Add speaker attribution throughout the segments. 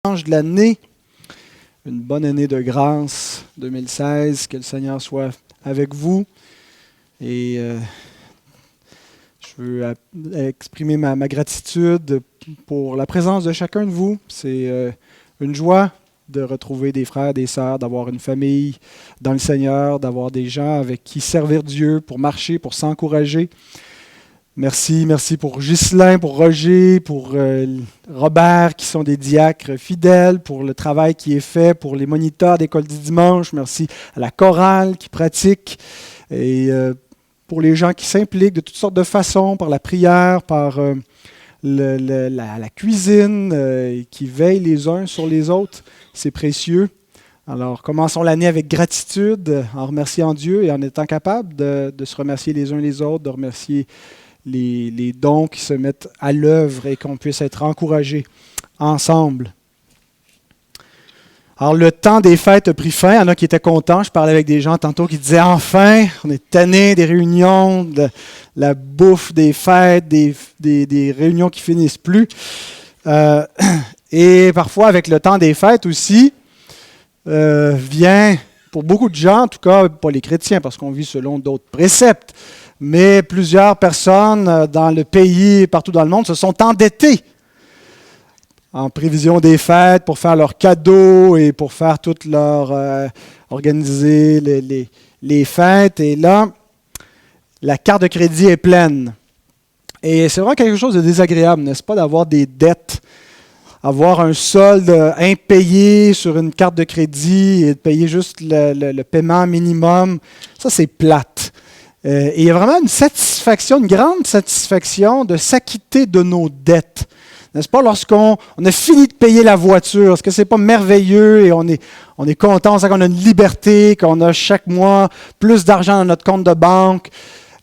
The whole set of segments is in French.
Speaker 1: De l'année, une bonne année de grâce 2016, que le Seigneur soit avec vous. Et je veux exprimer ma gratitude pour la présence de chacun de vous. C'est une joie de retrouver des frères, des sœurs, d'avoir une famille dans le Seigneur, d'avoir des gens avec qui servir Dieu, pour marcher, pour s'encourager. Merci pour Ghislain, pour Roger, pour Robert, qui sont des diacres fidèles, pour le travail qui est fait, pour les moniteurs d'école du dimanche. Merci à la chorale qui pratique et pour les gens qui s'impliquent de toutes sortes de façons, par la prière, par la cuisine, qui veillent les uns sur les autres. C'est précieux. Alors, commençons l'année avec gratitude, en remerciant Dieu et en étant capable de se remercier les uns les autres, de remercier les dons qui se mettent à l'œuvre et qu'on puisse être encouragés ensemble. Alors, le temps des fêtes a pris fin. Il y en a qui étaient contents. Je parlais avec des gens tantôt qui disaient « Enfin, on est tannés des réunions, de la bouffe des fêtes, des réunions qui finissent plus. » Et parfois, avec le temps des fêtes aussi, vient, pour beaucoup de gens, en tout cas pas les chrétiens, parce qu'on vit selon d'autres préceptes, mais plusieurs personnes dans le pays, partout dans le monde, se sont endettées en prévision des fêtes pour faire leurs cadeaux et pour faire toutes leurs... organiser les fêtes. Et là, la carte de crédit est pleine. Et c'est vraiment quelque chose de désagréable, n'est-ce pas, d'avoir des dettes, avoir un solde impayé sur une carte de crédit et de payer juste le paiement minimum. Ça, c'est plate. Et il y a vraiment une satisfaction, une grande satisfaction de s'acquitter de nos dettes. N'est-ce pas, lorsqu'on a fini de payer la voiture, est-ce que ce n'est pas merveilleux et on est content, on sait qu'on a une liberté, qu'on a chaque mois plus d'argent dans notre compte de banque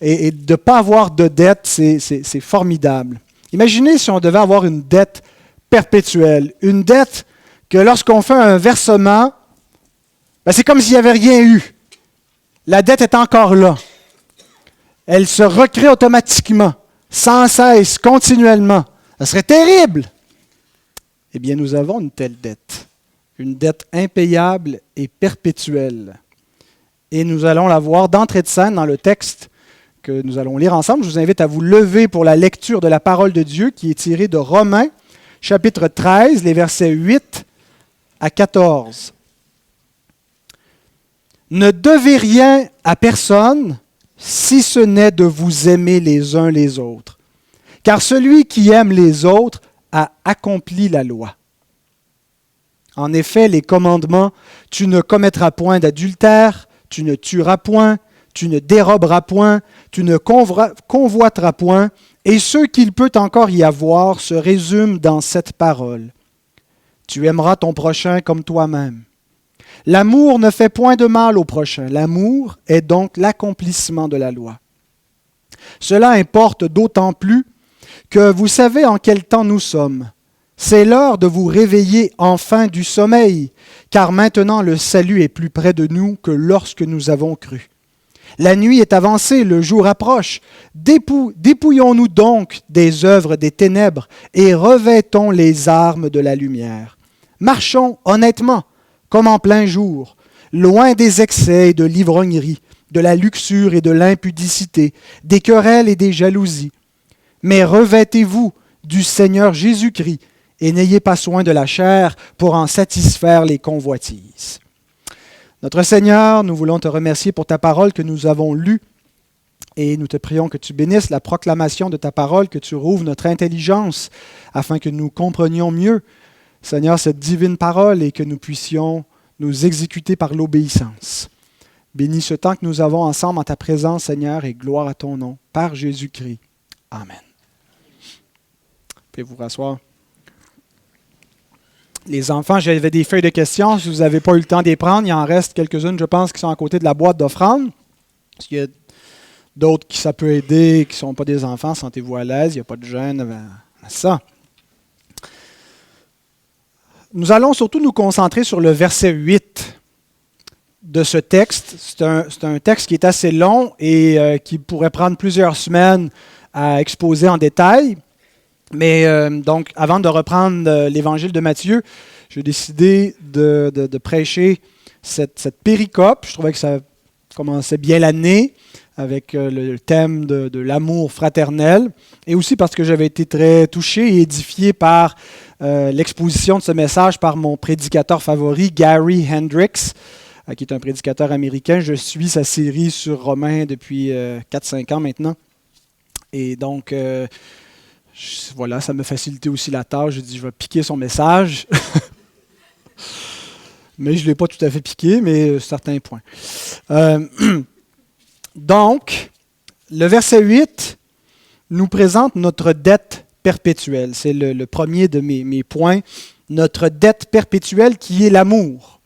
Speaker 1: et de ne pas avoir de dette, c'est formidable. Imaginez si on devait avoir une dette perpétuelle, une dette que lorsqu'on fait un versement, c'est comme s'il n'y avait rien eu. La dette est encore là. Elle se recrée automatiquement, sans cesse, continuellement. Ça serait terrible. Eh bien, nous avons une telle dette, une dette impayable et perpétuelle. Et nous allons la voir d'entrée de scène dans le texte que nous allons lire ensemble. Je vous invite à vous lever pour la lecture de la parole de Dieu qui est tirée de Romains, chapitre 13, les versets 8 à 14. Ne devez rien à personne, si ce n'est de vous aimer les uns les autres. Car celui qui aime les autres a accompli la loi. En effet, les commandements, tu ne commettras point d'adultère, tu ne tueras point, tu ne déroberas point, tu ne convoiteras point, et ce qu'il peut encore y avoir se résume dans cette parole. Tu aimeras ton prochain comme toi-même. L'amour ne fait point de mal au prochain. L'amour est donc l'accomplissement de la loi. Cela importe d'autant plus que vous savez en quel temps nous sommes. C'est l'heure de vous réveiller enfin du sommeil, car maintenant le salut est plus près de nous que lorsque nous avons cru. La nuit est avancée, le jour approche. Dépouillons-nous donc des œuvres des ténèbres et revêtons les armes de la lumière. Marchons honnêtement, comme en plein jour, loin des excès et de l'ivrognerie, de la luxure et de l'impudicité, des querelles et des jalousies. Mais revêtez-vous du Seigneur Jésus-Christ et n'ayez pas soin de la chair pour en satisfaire les convoitises. Notre Seigneur, nous voulons te remercier pour ta parole que nous avons lue et nous te prions que tu bénisses la proclamation de ta parole, que tu rouvres notre intelligence afin que nous comprenions mieux, Seigneur, cette divine parole et que nous puissions nous exécuter par l'obéissance. Bénis ce temps que nous avons ensemble en ta présence, Seigneur, et gloire à ton nom, par Jésus-Christ. Amen. Vous pouvez vous rasseoir. Les enfants, j'avais des feuilles de questions. Si vous n'avez pas eu le temps d'y prendre, il en reste quelques-unes, je pense, qui sont à côté de la boîte d'offrande. Il y a d'autres qui ça peut aider, qui ne sont pas des enfants, sentez-vous à l'aise, il n'y a pas de gêne à ça. Nous allons surtout nous concentrer sur le verset 8 de ce texte. C'est un texte qui est assez long et qui pourrait prendre plusieurs semaines à exposer en détail. Mais donc, avant de reprendre l'évangile de Matthieu, j'ai décidé de prêcher cette péricope. Je trouvais que ça commençait bien l'année avec le thème de l'amour fraternel, et aussi parce que j'avais été très touché et édifié par l'exposition de ce message par mon prédicateur favori, Gary Hendricks, qui est un prédicateur américain. Je suis sa série sur Romains depuis 4-5 ans maintenant. Et donc, voilà, ça m'a facilité aussi la tâche. J'ai dit, je vais piquer son message. Mais je ne l'ai pas tout à fait piqué, mais certains points. Donc, le verset 8 nous présente notre dette perpétuelle. C'est le premier de mes points. Notre dette perpétuelle qui est l'amour.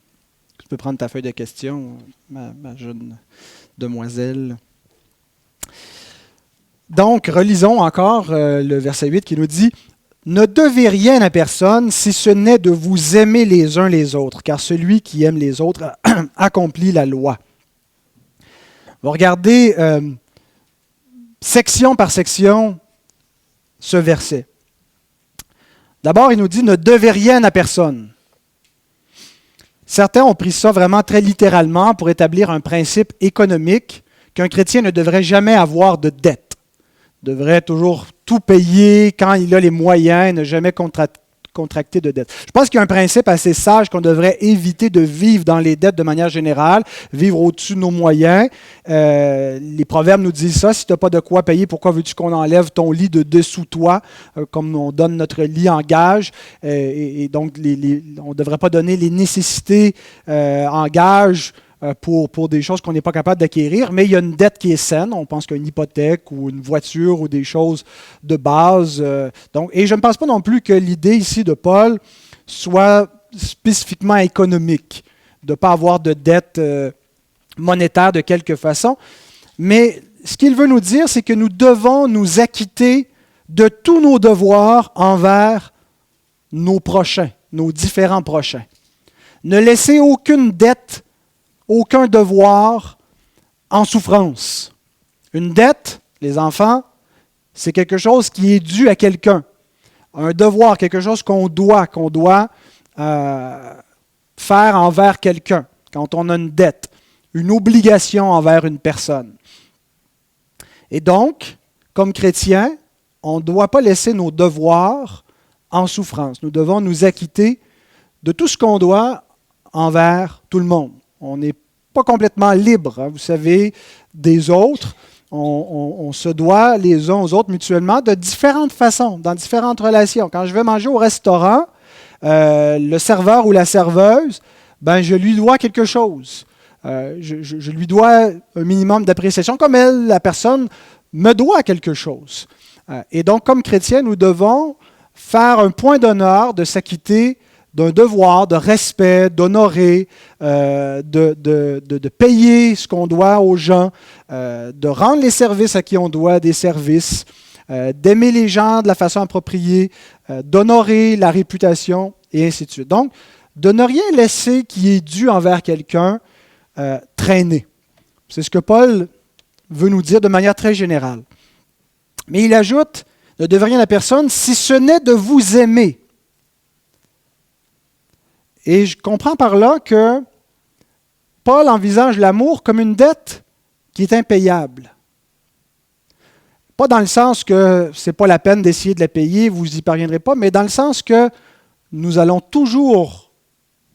Speaker 1: Tu peux prendre ta feuille de questions, ma jeune demoiselle. Donc, relisons encore le verset 8 qui nous dit « Ne devez rien à personne si ce n'est de vous aimer les uns les autres, car celui qui aime les autres accomplit la loi. » On va regarder section par section ce verset. D'abord, il nous dit « Ne devez rien à personne ». Certains ont pris ça vraiment très littéralement pour établir un principe économique qu'un chrétien ne devrait jamais avoir de dette. Devrait toujours tout payer quand il a les moyens, ne jamais contracter de dette. Je pense qu'il y a un principe assez sage qu'on devrait éviter de vivre dans les dettes de manière générale, vivre au-dessus de nos moyens. Les proverbes nous disent ça, si tu n'as pas de quoi payer, pourquoi veux-tu qu'on enlève ton lit de dessous toi, comme on donne notre lit en gage, et donc on ne devrait pas donner les nécessités en gage pour des choses qu'on n'est pas capable d'acquérir, mais il y a une dette qui est saine. On pense qu'une hypothèque ou une voiture ou des choses de base. Et je ne pense pas non plus que l'idée ici de Paul soit spécifiquement économique, de ne pas avoir de dette monétaire de quelque façon. Mais ce qu'il veut nous dire, c'est que nous devons nous acquitter de tous nos devoirs envers nos prochains, nos différents prochains. Ne laissez aucune dette, aucun devoir en souffrance. Une dette, les enfants, c'est quelque chose qui est dû à quelqu'un. Un devoir, quelque chose qu'on doit faire envers quelqu'un, quand on a une dette, une obligation envers une personne. Et donc, comme chrétiens, on ne doit pas laisser nos devoirs en souffrance. Nous devons nous acquitter de tout ce qu'on doit envers tout le monde. On n'est pas complètement libre, vous savez, des autres. On se doit les uns aux autres mutuellement de différentes façons, dans différentes relations. Quand je vais manger au restaurant, le serveur ou la serveuse, je lui dois quelque chose. Je lui dois un minimum d'appréciation, comme elle, la personne, me doit quelque chose. Et donc, comme chrétiens, nous devons faire un point d'honneur de s'acquitter d'un devoir de respect, d'honorer, de payer ce qu'on doit aux gens, de rendre les services à qui on doit des services, d'aimer les gens de la façon appropriée, d'honorer la réputation, et ainsi de suite. Donc, de ne rien laisser qui est dû envers quelqu'un traîner. C'est ce que Paul veut nous dire de manière très générale. Mais il ajoute, ne devez rien à personne si ce n'est de vous aimer. Et je comprends par là que Paul envisage l'amour comme une dette qui est impayable. Pas dans le sens que ce n'est pas la peine d'essayer de la payer, vous n'y parviendrez pas, mais dans le sens que nous allons toujours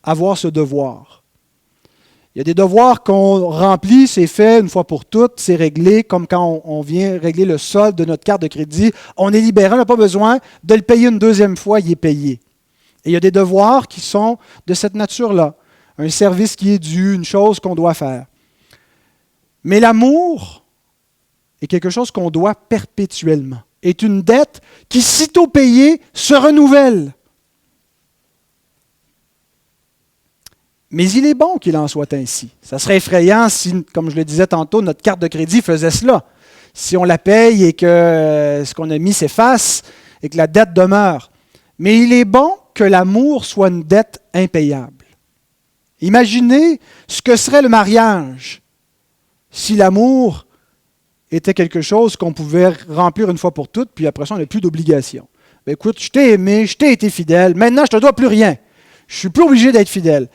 Speaker 1: avoir ce devoir. Il y a des devoirs qu'on remplit, c'est fait une fois pour toutes, c'est réglé, comme quand on vient régler le solde de notre carte de crédit. On est libéré, on n'a pas besoin de le payer une deuxième fois, il est payé. Et il y a des devoirs qui sont de cette nature-là. Un service qui est dû, une chose qu'on doit faire. Mais l'amour est quelque chose qu'on doit perpétuellement. Est une dette qui, sitôt payée, se renouvelle. Mais il est bon qu'il en soit ainsi. Ça serait effrayant si, comme je le disais tantôt, notre carte de crédit faisait cela. Si on la paye et que ce qu'on a mis s'efface et que la dette demeure. Mais il est bon que l'amour soit une dette impayable. Imaginez ce que serait le mariage si l'amour était quelque chose qu'on pouvait remplir une fois pour toutes, puis après ça, on n'a plus d'obligation. ben écoute, je t'ai aimé, je t'ai été fidèle, maintenant je ne te dois plus rien. Je ne suis plus obligé d'être fidèle.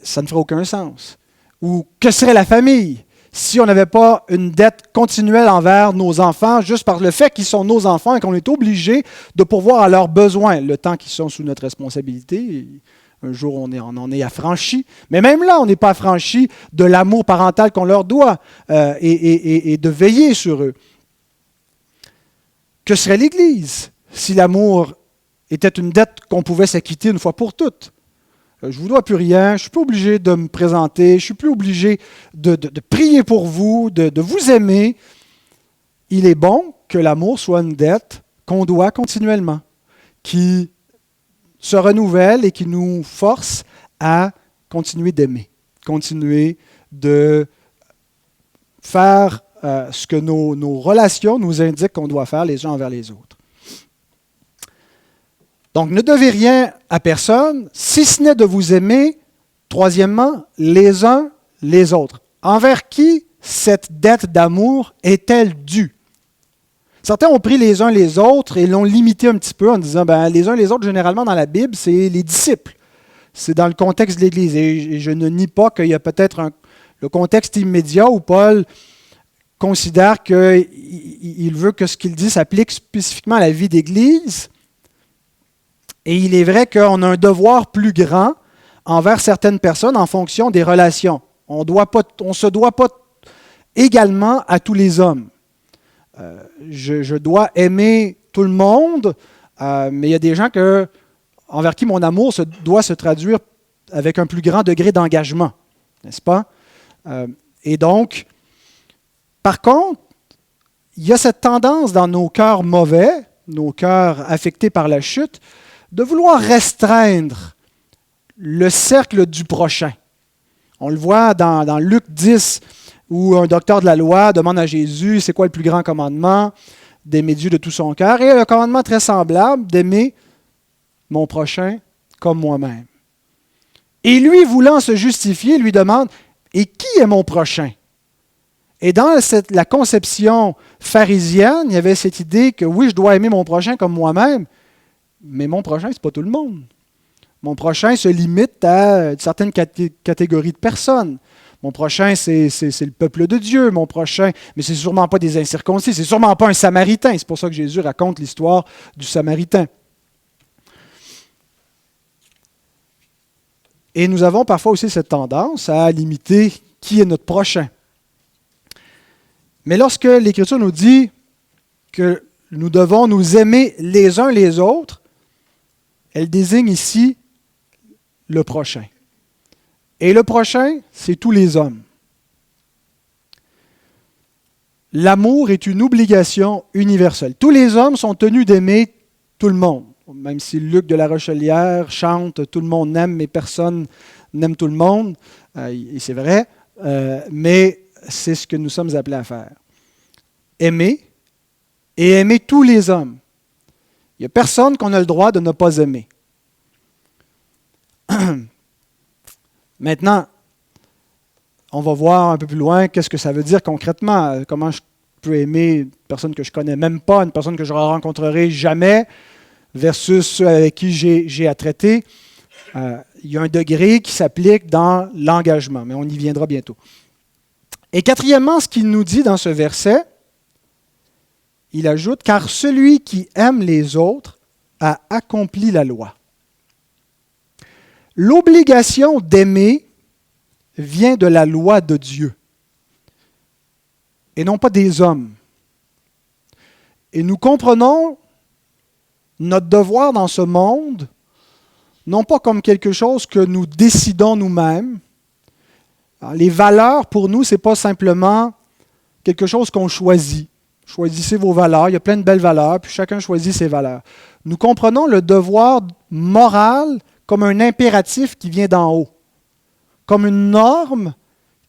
Speaker 1: Ça ne ferait aucun sens. Ou que serait la famille si on n'avait pas une dette continuelle envers nos enfants, juste par le fait qu'ils sont nos enfants et qu'on est obligé de pourvoir à leurs besoins, le temps qu'ils sont sous notre responsabilité. Un jour, on en est affranchi. Mais même là, on n'est pas affranchi de l'amour parental qu'on leur doit et de veiller sur eux. Que serait l'Église si l'amour était une dette qu'on pouvait s'acquitter une fois pour toutes? Je ne vous dois plus rien, je ne suis plus obligé de me présenter, je ne suis plus obligé de prier pour vous, de vous aimer. Il est bon que l'amour soit une dette qu'on doit continuellement, qui se renouvelle et qui nous force à continuer d'aimer, continuer de faire ce que nos relations nous indiquent qu'on doit faire les uns envers les autres. Donc, ne devez rien à personne, si ce n'est de vous aimer, troisièmement, les uns les autres. Envers qui cette dette d'amour est-elle due? Certains ont pris les uns les autres et l'ont limité un petit peu en disant, les uns les autres, généralement dans la Bible, c'est les disciples. C'est dans le contexte de l'Église. Et je ne nie pas qu'il y a peut-être le contexte immédiat où Paul considère qu'il veut que ce qu'il dit s'applique spécifiquement à la vie d'Église. Et il est vrai qu'on a un devoir plus grand envers certaines personnes en fonction des relations. On ne se doit pas également à tous les hommes. Je dois aimer tout le monde, mais il y a des gens envers qui mon amour doit se traduire avec un plus grand degré d'engagement, n'est-ce pas? Et donc, par contre, il y a cette tendance dans nos cœurs mauvais, nos cœurs affectés par la chute, de vouloir restreindre le cercle du prochain. On le voit dans Luc 10, où un docteur de la loi demande à Jésus, c'est quoi le plus grand commandement? D'aimer Dieu de tout son cœur. Et un commandement très semblable, d'aimer mon prochain comme moi-même. Et lui, voulant se justifier, lui demande, et qui est mon prochain? Et dans la conception pharisienne, il y avait cette idée que oui, je dois aimer mon prochain comme moi-même, mais mon prochain, ce n'est pas tout le monde. Mon prochain se limite à une certaine catégorie de personnes. Mon prochain, c'est le peuple de Dieu. Mon prochain, mais c'est sûrement pas des incirconcis, c'est sûrement pas un Samaritain. C'est pour ça que Jésus raconte l'histoire du Samaritain. Et nous avons parfois aussi cette tendance à limiter qui est notre prochain. Mais lorsque l'Écriture nous dit que nous devons nous aimer les uns les autres, elle désigne ici le prochain. Et le prochain, c'est tous les hommes. L'amour est une obligation universelle. Tous les hommes sont tenus d'aimer tout le monde. Même si Luc de la Rochelière chante « Tout le monde aime, mais personne n'aime tout le monde », et c'est vrai, mais c'est ce que nous sommes appelés à faire. Aimer et aimer tous les hommes. Il n'y a personne qu'on a le droit de ne pas aimer. Maintenant, on va voir un peu plus loin qu'est-ce que ça veut dire concrètement. Comment je peux aimer une personne que je ne connais même pas, une personne que je ne rencontrerai jamais, versus ceux avec qui j'ai à traiter. Il y a un degré qui s'applique dans l'engagement, mais on y viendra bientôt. Et quatrièmement, ce qu'il nous dit dans ce verset, il ajoute « Car celui qui aime les autres a accompli la loi ». L'obligation d'aimer vient de la loi de Dieu et non pas des hommes. Et nous comprenons notre devoir dans ce monde non pas comme quelque chose que nous décidons nous-mêmes. Alors, les valeurs, pour nous, ce n'est pas simplement quelque chose qu'on choisit. Choisissez vos valeurs, il y a plein de belles valeurs, puis chacun choisit ses valeurs. Nous comprenons le devoir moral comme un impératif qui vient d'en haut, comme une norme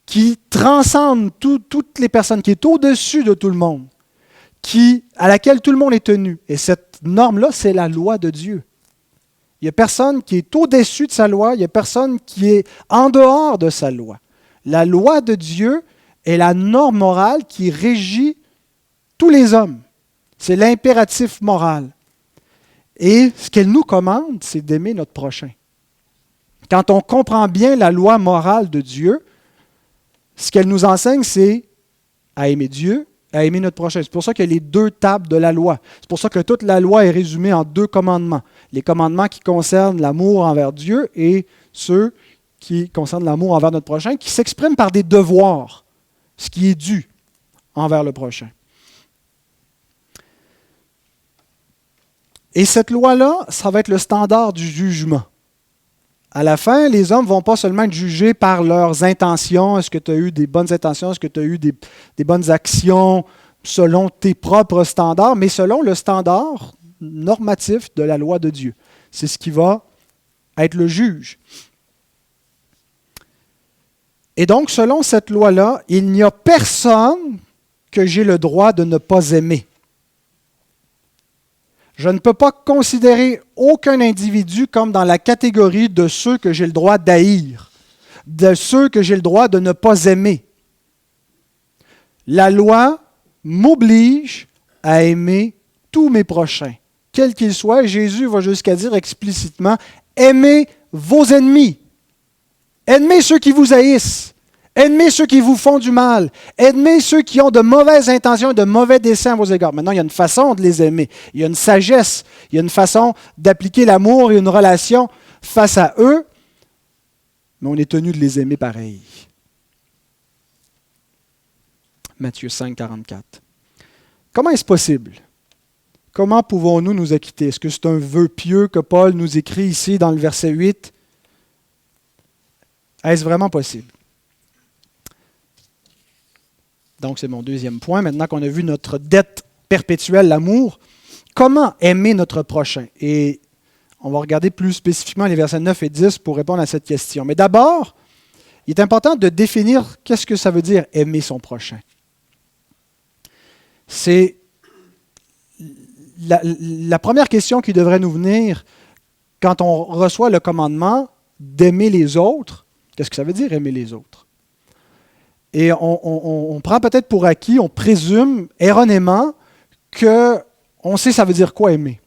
Speaker 1: qui transcende toutes les personnes, qui est au-dessus de tout le monde, à laquelle tout le monde est tenu. Et cette norme-là, c'est la loi de Dieu. Il n'y a personne qui est au-dessus de sa loi, il n'y a personne qui est en dehors de sa loi. La loi de Dieu est la norme morale qui régit tous les hommes. C'est l'impératif moral. Et ce qu'elle nous commande, c'est d'aimer notre prochain. Quand on comprend bien la loi morale de Dieu, ce qu'elle nous enseigne, c'est à aimer Dieu, à aimer notre prochain. C'est pour ça qu'il y a les 2 tables de la loi. C'est pour ça que toute la loi est résumée en 2 commandements. Les commandements qui concernent l'amour envers Dieu et ceux qui concernent l'amour envers notre prochain, qui s'expriment par des devoirs, ce qui est dû envers le prochain. Et cette loi-là, ça va être le standard du jugement. À la fin, les hommes ne vont pas seulement être jugés par leurs intentions. Est-ce que tu as eu des bonnes intentions? Est-ce que tu as eu des bonnes actions selon tes propres standards? Mais selon le standard normatif de la loi de Dieu. C'est ce qui va être le juge. Et donc, selon cette loi-là, il n'y a personne que j'ai le droit de ne pas aimer. Je ne peux pas considérer aucun individu comme dans la catégorie de ceux que j'ai le droit d'haïr, de ceux que j'ai le droit de ne pas aimer. La loi m'oblige à aimer tous mes prochains, quels qu'ils soient. Jésus va jusqu'à dire explicitement, aimez vos ennemis, aimez ceux qui vous haïssent. Aimez ceux qui vous font du mal. Aimez ceux qui ont de mauvaises intentions et de mauvais desseins à vos égards. Maintenant, il y a une façon de les aimer. Il y a une sagesse. Il y a une façon d'appliquer l'amour et une relation face à eux. Mais on est tenu de les aimer pareil. Matthieu 5, 44. Comment est-ce possible? Comment pouvons-nous nous acquitter? Est-ce que c'est un vœu pieux que Paul nous écrit ici dans le verset 8? Est-ce vraiment possible? Donc, c'est mon 2e point. Maintenant qu'on a vu notre dette perpétuelle, l'amour, comment aimer notre prochain? Et on va regarder plus spécifiquement les versets 9 et 10 pour répondre à cette question. Mais d'abord, il est important de définir qu'est-ce que ça veut dire aimer son prochain. C'est la première question qui devrait nous venir quand on reçoit le commandement d'aimer les autres. Qu'est-ce que ça veut dire aimer les autres? Et on prend peut-être pour acquis, on présume erronément qu'on sait ça veut dire quoi aimer.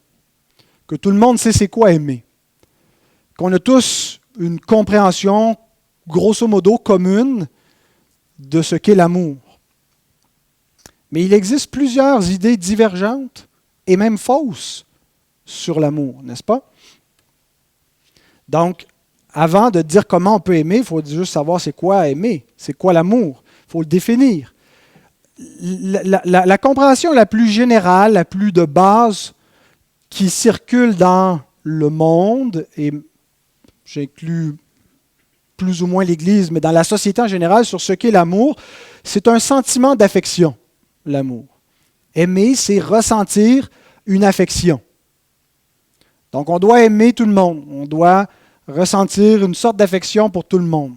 Speaker 1: Que tout le monde sait c'est quoi aimer. Qu'on a tous une compréhension, grosso modo, commune de ce qu'est l'amour. Mais il existe plusieurs idées divergentes et même fausses sur l'amour, n'est-ce pas? Donc, avant de dire comment on peut aimer, il faut juste savoir c'est quoi aimer, c'est quoi l'amour. Il faut le définir. La compréhension la plus générale, la plus de base qui circule dans le monde, et j'inclus plus ou moins l'Église, mais dans la société en général, sur ce qu'est l'amour, c'est un sentiment d'affection, l'amour. Aimer, c'est ressentir une affection. Donc on doit aimer tout le monde, on doit ressentir une sorte d'affection pour tout le monde.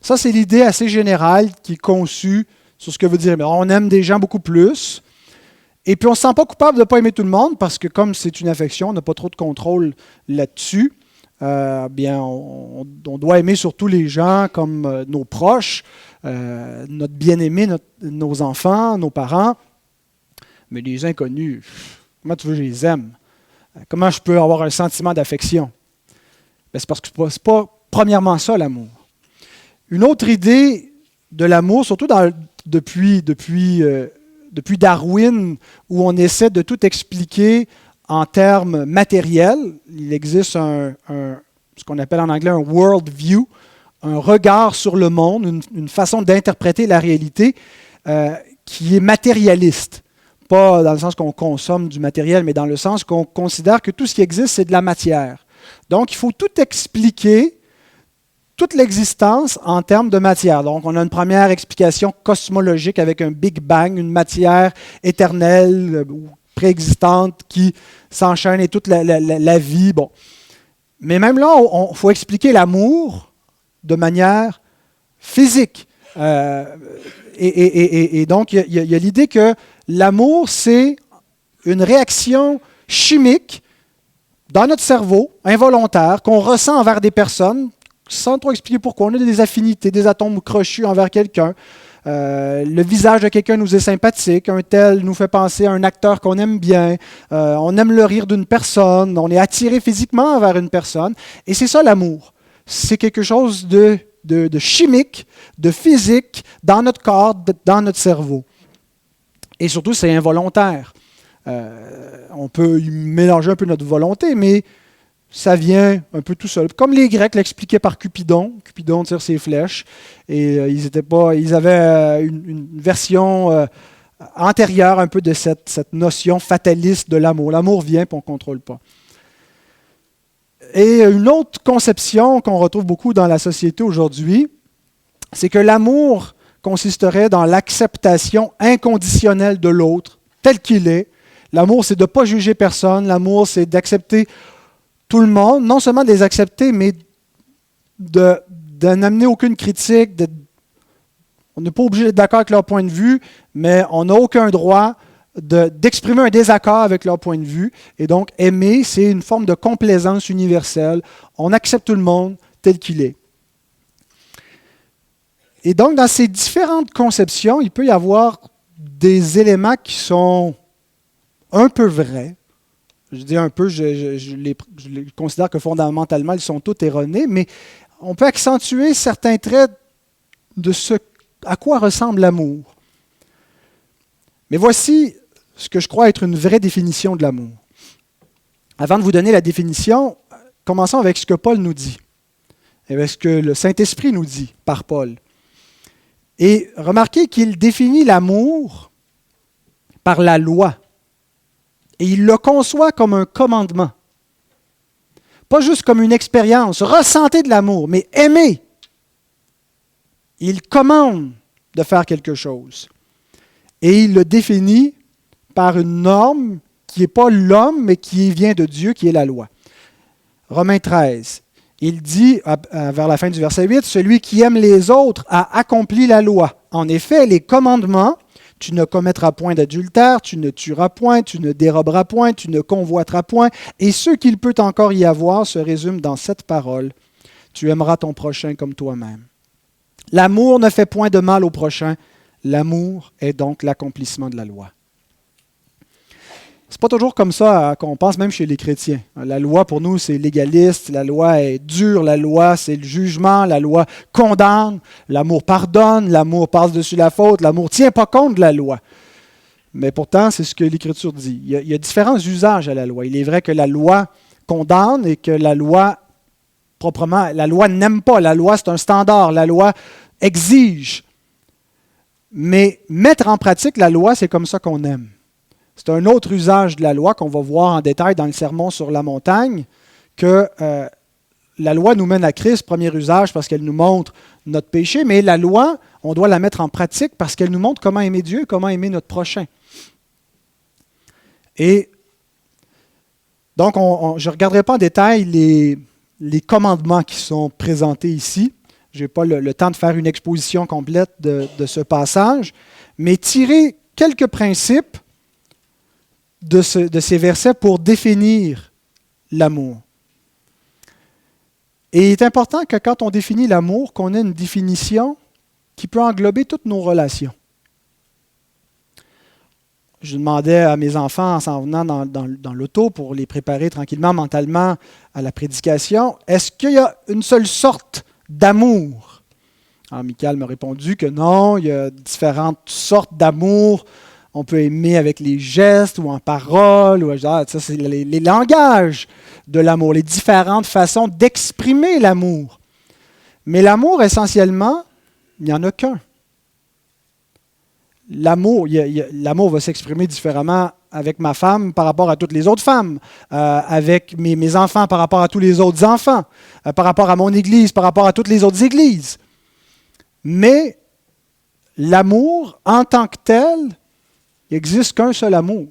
Speaker 1: Ça, c'est l'idée assez générale qui est conçue sur ce que veut dire. Mais on aime des gens beaucoup plus. Et puis, on ne se sent pas coupable de ne pas aimer tout le monde parce que comme c'est une affection, on n'a pas trop de contrôle là-dessus. On doit aimer surtout les gens comme nos proches, notre bien-aimé, nos enfants, nos parents. Mais les inconnus, comment tu veux que je les aime? Comment je peux avoir un sentiment d'affection? C'est parce que ce n'est pas premièrement ça, l'amour. Une autre idée de l'amour, surtout depuis Darwin, où on essaie de tout expliquer en termes matériels, il existe ce qu'on appelle en anglais un world view, un regard sur le monde, une façon d'interpréter la réalité qui est matérialiste. Pas dans le sens qu'on consomme du matériel, mais dans le sens qu'on considère que tout ce qui existe, c'est de la matière. Donc, il faut tout expliquer, toute l'existence en termes de matière. Donc, on a une première explication cosmologique avec un Big Bang, une matière éternelle, préexistante, qui s'enchaîne et toute la vie. Bon. Mais même là, il faut expliquer l'amour de manière physique. Et donc, il y a l'idée que l'amour, c'est une réaction chimique dans notre cerveau, involontaire, qu'on ressent envers des personnes, sans trop expliquer pourquoi. On a des affinités, des atomes crochus envers quelqu'un. le visage de quelqu'un nous est sympathique, un tel nous fait penser à un acteur qu'on aime bien, on aime le rire d'une personne, on est attiré physiquement vers une personne. Et c'est ça l'amour. C'est quelque chose de chimique, de physique dans notre corps, dans notre cerveau. Et surtout, c'est involontaire. On peut y mélanger un peu notre volonté, mais ça vient un peu tout seul. Comme les Grecs l'expliquaient par Cupidon. Cupidon tire ses flèches. Et ils avaient une version antérieure un peu de cette notion fataliste de l'amour. L'amour vient et on ne contrôle pas. Et une autre conception qu'on retrouve beaucoup dans la société aujourd'hui, c'est que l'amour consisterait dans l'acceptation inconditionnelle de l'autre, tel qu'il est. L'amour, c'est de ne pas juger personne. L'amour, c'est d'accepter tout le monde, non seulement de les accepter, mais de n'amener aucune critique. On n'est pas obligé d'être d'accord avec leur point de vue, mais on n'a aucun droit d'exprimer un désaccord avec leur point de vue. Et donc, aimer, c'est une forme de complaisance universelle. On accepte tout le monde tel qu'il est. Et donc, dans ces différentes conceptions, il peut y avoir des éléments qui sont un peu vrais. Je dis un peu, je les considère que fondamentalement, ils sont tous erronés, mais on peut accentuer certains traits de ce à quoi ressemble l'amour. Mais voici ce que je crois être une vraie définition de l'amour. Avant de vous donner la définition, commençons avec ce que Paul nous dit, avec ce que le Saint-Esprit nous dit par Paul. Et remarquez qu'il définit l'amour par la loi. Et il le conçoit comme un commandement. Pas juste comme une expérience. Ressentez de l'amour, mais aimez. Il commande de faire quelque chose. Et il le définit par une norme qui n'est pas l'homme, mais qui vient de Dieu, qui est la loi. Romains 13, il dit, vers la fin du verset 8, « Celui qui aime les autres a accompli la loi. En effet, les commandements, tu ne commettras point d'adultère, tu ne tueras point, tu ne déroberas point, tu ne convoiteras point. Et ce qu'il peut encore y avoir se résume dans cette parole. Tu aimeras ton prochain comme toi-même. L'amour ne fait point de mal au prochain. L'amour est donc l'accomplissement de la loi. » C'est pas toujours comme ça qu'on pense, même chez les chrétiens. La loi, pour nous, c'est légaliste. La loi est dure. La loi, c'est le jugement. La loi condamne. L'amour pardonne. L'amour passe dessus la faute. L'amour ne tient pas compte de la loi. Mais pourtant, c'est ce que l'Écriture dit. Il y a différents usages à la loi. Il est vrai que la loi condamne et que la loi, proprement, la loi n'aime pas. La loi, c'est un standard. La loi exige. Mais mettre en pratique la loi, c'est comme ça qu'on aime. C'est un autre usage de la loi qu'on va voir en détail dans le sermon sur la montagne, que la loi nous mène à Christ, premier usage, parce qu'elle nous montre notre péché, mais la loi, on doit la mettre en pratique parce qu'elle nous montre comment aimer Dieu, comment aimer notre prochain. Et donc, je ne regarderai pas en détail les commandements qui sont présentés ici. Je n'ai pas le temps de faire une exposition complète de ce passage, mais tirer quelques principes de ces versets pour définir l'amour. Et il est important que quand on définit l'amour, qu'on ait une définition qui peut englober toutes nos relations. Je demandais à mes enfants, en s'en venant dans l'auto pour les préparer tranquillement, mentalement à la prédication, est-ce qu'il y a une seule sorte d'amour? Alors, Michael m'a répondu que non, il y a différentes sortes d'amour. On peut aimer avec les gestes ou en paroles. Ça, c'est les langages de l'amour, les différentes façons d'exprimer l'amour. Mais l'amour, essentiellement, il n'y en a qu'un. L'amour va s'exprimer différemment avec ma femme par rapport à toutes les autres femmes, avec mes enfants par rapport à tous les autres enfants, par rapport à mon Église, par rapport à toutes les autres églises. Mais l'amour, en tant que tel, il n'existe qu'un seul amour.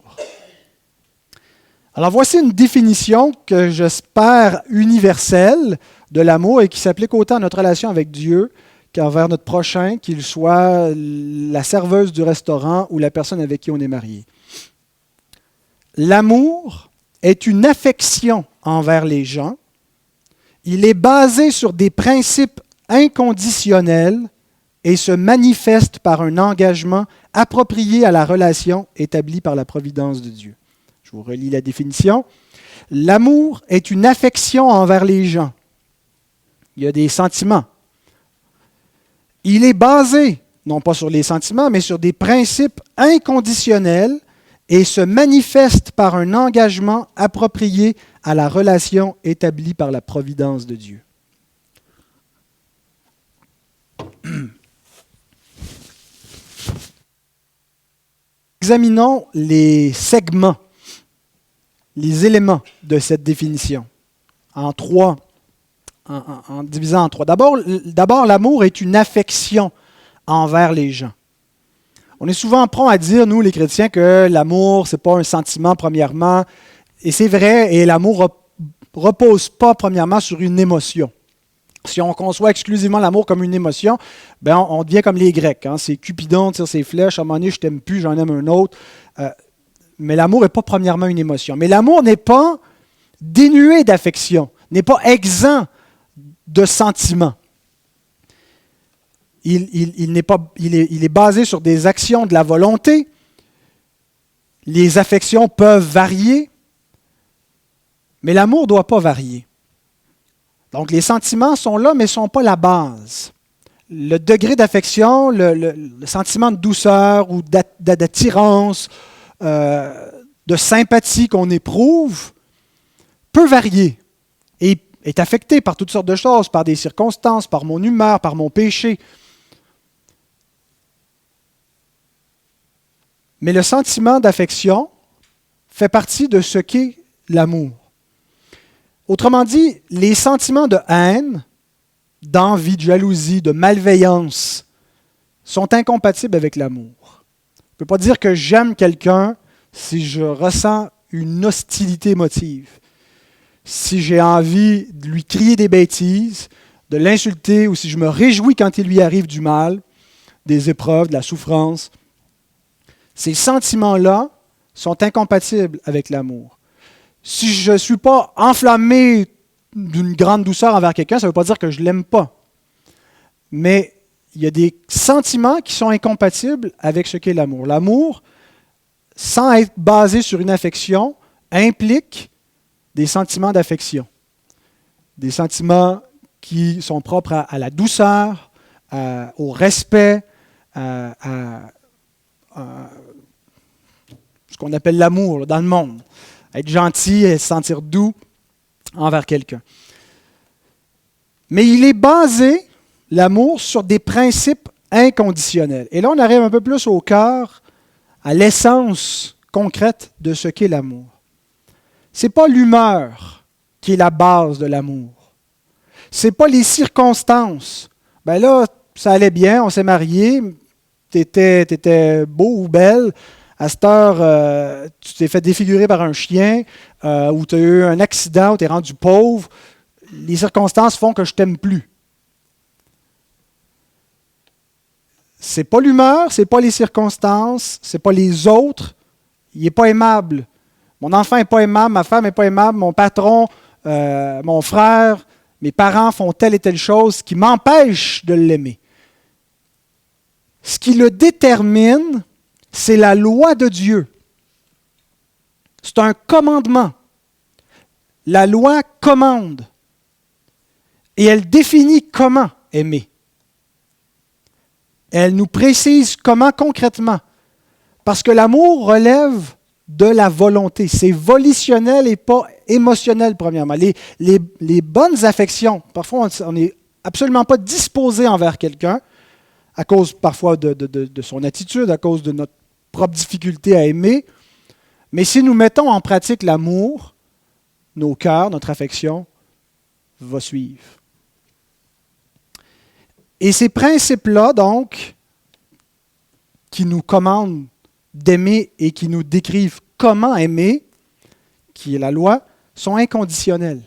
Speaker 1: Alors voici une définition que j'espère universelle de l'amour et qui s'applique autant à notre relation avec Dieu qu'envers notre prochain, qu'il soit la serveuse du restaurant ou la personne avec qui on est marié. L'amour est une affection envers les gens. Il est basé sur des principes inconditionnels et se manifeste par un engagement approprié à la relation établie par la providence de Dieu. Je vous relis la définition. L'amour est une affection envers les gens. Il y a des sentiments. Il est basé, non pas sur les sentiments, mais sur des principes inconditionnels et se manifeste par un engagement approprié à la relation établie par la providence de Dieu. Examinons les segments, les éléments de cette définition en divisant en trois. D'abord, l'amour est une affection envers les gens. On est souvent prompt à dire, nous les chrétiens, que l'amour, ce n'est pas un sentiment premièrement, et c'est vrai, et l'amour ne repose pas premièrement sur une émotion. Si on conçoit exclusivement l'amour comme une émotion, ben on devient comme les Grecs. Hein? C'est Cupidon, tire ses flèches, à un moment donné, je t'aime plus, j'en aime un autre. Mais l'amour n'est pas premièrement une émotion. Mais l'amour n'est pas dénué d'affection, n'est pas exempt de sentiments. Il est basé sur des actions de la volonté. Les affections peuvent varier, mais l'amour ne doit pas varier. Donc les sentiments sont là, mais ne sont pas la base. Le degré d'affection, le sentiment de douceur ou d'attirance, de sympathie qu'on éprouve, peut varier et est affecté par toutes sortes de choses, par des circonstances, par mon humeur, par mon péché. Mais le sentiment d'affection fait partie de ce qu'est l'amour. Autrement dit, les sentiments de haine, d'envie, de jalousie, de malveillance sont incompatibles avec l'amour. On ne peut pas dire que j'aime quelqu'un si je ressens une hostilité émotive, si j'ai envie de lui crier des bêtises, de l'insulter, ou si je me réjouis quand il lui arrive du mal, des épreuves, de la souffrance. Ces sentiments-là sont incompatibles avec l'amour. Si je ne suis pas enflammé d'une grande douceur envers quelqu'un, ça ne veut pas dire que je ne l'aime pas. Mais il y a des sentiments qui sont incompatibles avec ce qu'est l'amour. L'amour, sans être basé sur une affection, implique des sentiments d'affection. Des sentiments qui sont propres à la douceur, au respect, à ce qu'on appelle l'amour dans le monde. Être gentil et se sentir doux envers quelqu'un. Mais il est basé, l'amour, sur des principes inconditionnels. Et là, on arrive un peu plus au cœur, à l'essence concrète de ce qu'est l'amour. Ce n'est pas l'humeur qui est la base de l'amour. Ce n'est pas les circonstances. Ben là, ça allait bien, on s'est mariés, tu étais beau ou belle. À cette heure, tu t'es fait défigurer par un chien, ou tu as eu un accident, ou tu es rendu pauvre. Les circonstances font que je ne t'aime plus. Ce n'est pas l'humeur, ce n'est pas les circonstances, ce n'est pas les autres. Il n'est pas aimable. Mon enfant n'est pas aimable, ma femme n'est pas aimable, mon patron, mon frère, mes parents font telle et telle chose qui m'empêche de l'aimer. Ce qui le détermine, c'est la loi de Dieu. C'est un commandement. La loi commande. Et elle définit comment aimer. Elle nous précise comment concrètement. Parce que l'amour relève de la volonté. C'est volitionnel et pas émotionnel, premièrement. Les bonnes affections, parfois on n'est absolument pas disposé envers quelqu'un, à cause parfois de son attitude, à cause de notre propre difficulté à aimer. Mais si nous mettons en pratique l'amour, nos cœurs, notre affection va suivre. Et ces principes-là, donc, qui nous commandent d'aimer et qui nous décrivent comment aimer, qui est la loi, sont inconditionnels.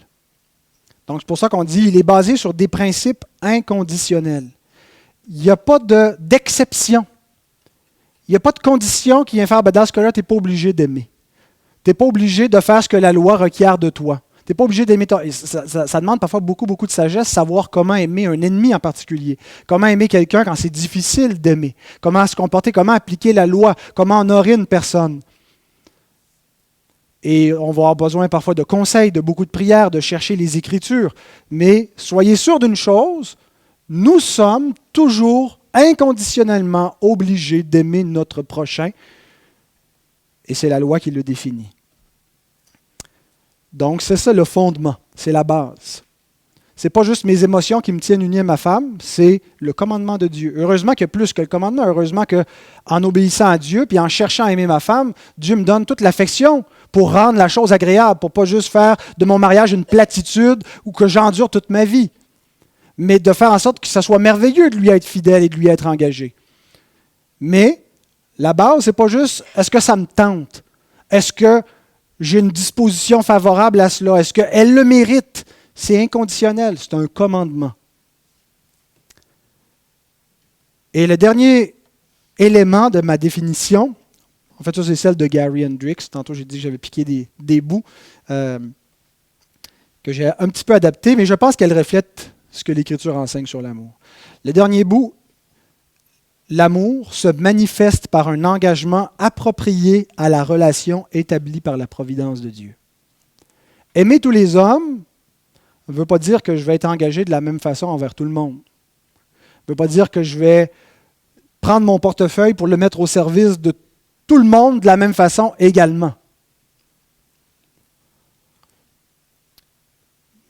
Speaker 1: Donc, c'est pour ça qu'on dit qu'il est basé sur des principes inconditionnels. Il n'y a pas d'exception. Il n'y a pas de condition qui vient faire, dans ce cas-là, tu n'es pas obligé d'aimer. Tu n'es pas obligé de faire ce que la loi requiert de toi. Tu n'es pas obligé d'aimer ça demande parfois beaucoup, beaucoup de sagesse, savoir comment aimer un ennemi en particulier. Comment aimer quelqu'un quand c'est difficile d'aimer. Comment se comporter, comment appliquer la loi, comment honorer une personne. Et on va avoir besoin parfois de conseils, de beaucoup de prières, de chercher les Écritures. Mais soyez sûrs d'une chose, nous sommes toujours inconditionnellement obligés d'aimer notre prochain. Et c'est la loi qui le définit. Donc, c'est ça le fondement, c'est la base. Ce n'est pas juste mes émotions qui me tiennent unis à ma femme, c'est le commandement de Dieu. Heureusement qu'il y a plus que le commandement, heureusement qu'en obéissant à Dieu, puis en cherchant à aimer ma femme, Dieu me donne toute l'affection pour rendre la chose agréable, pour ne pas juste faire de mon mariage une platitude ou que j'endure toute ma vie, mais de faire en sorte que ça soit merveilleux de lui être fidèle et de lui être engagé. Mais la base, ce n'est pas juste est-ce que ça me tente, est-ce que j'ai une disposition favorable à cela, est-ce qu'elle le mérite. C'est inconditionnel, c'est un commandement. Et le dernier élément de ma définition, en fait ça c'est celle de Gary Hendricks, tantôt j'ai dit que j'avais piqué des bouts que j'ai un petit peu adaptés, mais je pense qu'elle reflète ce que l'Écriture enseigne sur l'amour. Le dernier bout, l'amour se manifeste par un engagement approprié à la relation établie par la providence de Dieu. Aimer tous les hommes ne veut pas dire que je vais être engagé de la même façon envers tout le monde. Ne veut pas dire que je vais prendre mon portefeuille pour le mettre au service de tout le monde de la même façon également.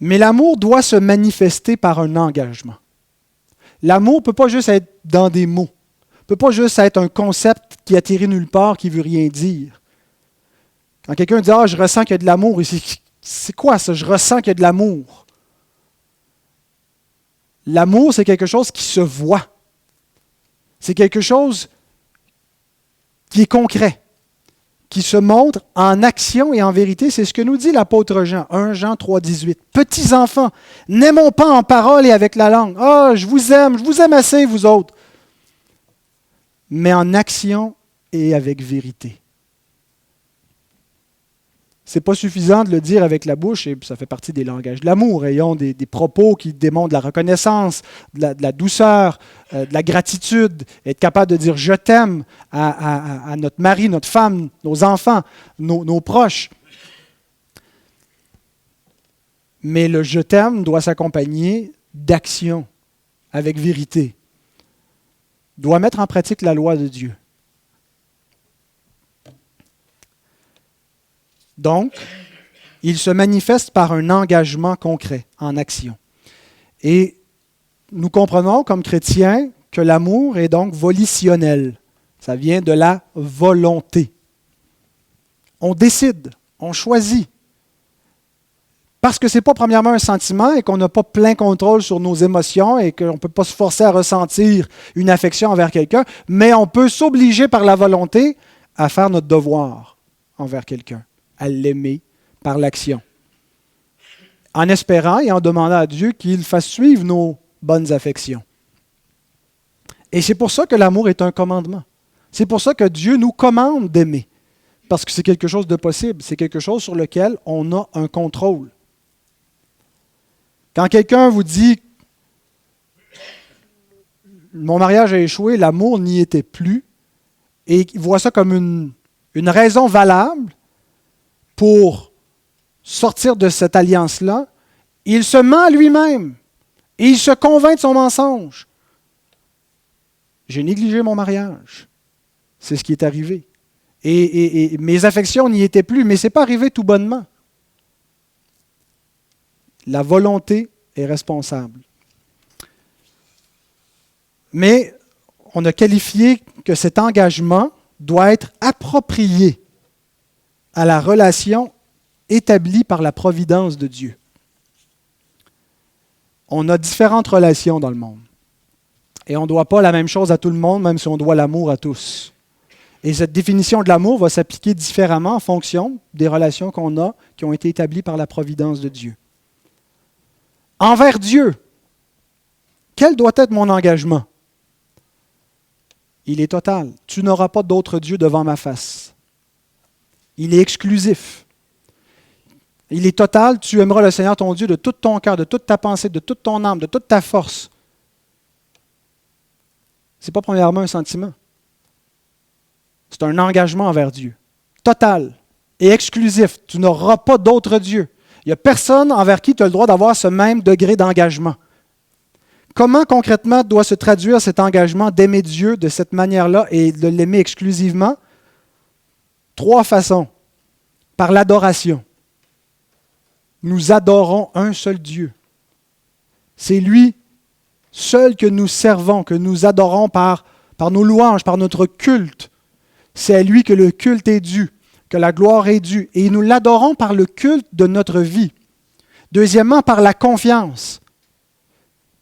Speaker 1: Mais l'amour doit se manifester par un engagement. L'amour ne peut pas juste être dans des mots. Ne peut pas juste être un concept qui atterrit nulle part, qui ne veut rien dire. Quand quelqu'un dit « Ah, je ressens qu'il y a de l'amour », c'est quoi ça? Je ressens qu'il y a de l'amour. L'amour, c'est quelque chose qui se voit. C'est quelque chose qui est concret, qui se montre en action et en vérité. C'est ce que nous dit l'apôtre Jean, 1 Jean 3, 18. Petits enfants, n'aimons pas en parole et avec la langue. Ah, je vous aime assez, vous autres. Mais en action et avec vérité. Ce n'est pas suffisant de le dire avec la bouche, et ça fait partie des langages de l'amour. Ayons des propos qui démontrent de la reconnaissance, de la douceur, de la gratitude, être capable de dire « je t'aime » à notre mari, notre femme, nos enfants, nos proches. Mais le « je t'aime » doit s'accompagner d'action, avec vérité. Doit mettre en pratique la loi de Dieu. Donc, il se manifeste par un engagement concret, en action. Et nous comprenons comme chrétiens que l'amour est donc volitionnel. Ça vient de la volonté. On décide, on choisit. Parce que ce n'est pas premièrement un sentiment et qu'on n'a pas plein contrôle sur nos émotions et qu'on ne peut pas se forcer à ressentir une affection envers quelqu'un, mais on peut s'obliger par la volonté à faire notre devoir envers quelqu'un, à l'aimer par l'action. En espérant et en demandant à Dieu qu'il fasse suivre nos bonnes affections. Et c'est pour ça que l'amour est un commandement. C'est pour ça que Dieu nous commande d'aimer. Parce que c'est quelque chose de possible. C'est quelque chose sur lequel on a un contrôle. Quand quelqu'un vous dit « mon mariage a échoué, l'amour n'y était plus », et il voit ça comme une raison valable pour sortir de cette alliance-là, il se ment à lui-même et il se convainc de son mensonge. J'ai négligé mon mariage. C'est ce qui est arrivé. Et mes affections n'y étaient plus, mais ce n'est pas arrivé tout bonnement. La volonté est responsable. Mais on a qualifié que cet engagement doit être approprié à la relation établie par la providence de Dieu. On a différentes relations dans le monde. Et on ne doit pas la même chose à tout le monde, même si on doit l'amour à tous. Et cette définition de l'amour va s'appliquer différemment en fonction des relations qu'on a, qui ont été établies par la providence de Dieu. Envers Dieu, quel doit être mon engagement? Il est total. Tu n'auras pas d'autre Dieu devant ma face. Il est exclusif. Il est total, tu aimeras le Seigneur ton Dieu de tout ton cœur, de toute ta pensée, de toute ton âme, de toute ta force. Ce n'est pas premièrement un sentiment. C'est un engagement envers Dieu. Total et exclusif. Tu n'auras pas d'autre Dieu. Il n'y a personne envers qui tu as le droit d'avoir ce même degré d'engagement. Comment concrètement doit se traduire cet engagement d'aimer Dieu de cette manière-là et de l'aimer exclusivement? 3 façons. Par l'adoration. Nous adorons un seul Dieu. C'est lui seul que nous servons, que nous adorons par nos louanges, par notre culte. C'est à lui que le culte est dû, que la gloire est due. Et nous l'adorons par le culte de notre vie. Deuxièmement, par la confiance.